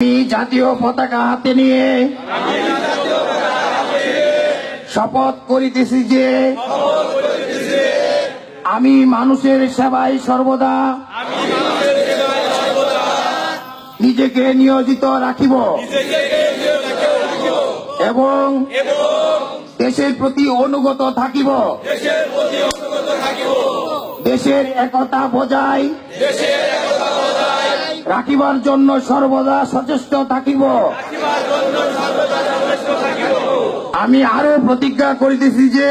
আমি জাতীয় পতাকা হাতে নিয়ে শপথ করিতেছি যে আমি মানুষের সেবায় সর্বদা নিজেকে নিয়োজিত রাখিব এবং দেশের প্রতি অনুগত থাকিব। দেশের একতা বজায় রাখিবার জন্য সর্বদা সচেষ্ট থাকিব। আমি আরো প্রতিজ্ঞা করিতেছি যে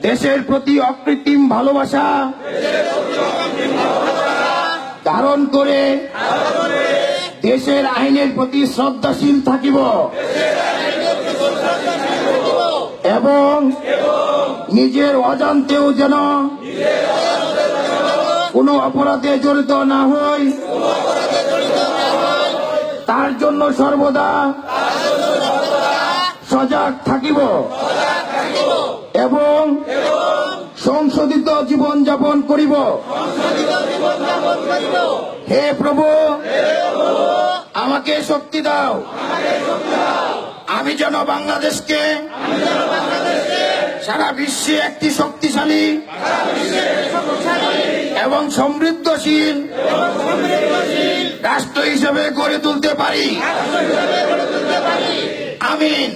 দেশের প্রতি অকৃত্রিম ভালোবাসা ধারণ করে দেশের আইনের প্রতি শ্রদ্ধাশীল থাকিব এবং নিজের অজান্তেও যেন কোনো অপরাধে জড়িত না হই, তার জন্য সর্বদা সজাগ থাকিব এবং সংশোধিত জীবন যাপন করিব। হে প্রভু, আমাকে শক্তি দাও, আমি যেন বাংলাদেশকে সারা বিশ্বে একটি শক্তিশালী এবং সমৃদ্ধশীল রাষ্ট্র হিসেবে গড়ে তুলতে পারি। আমিন।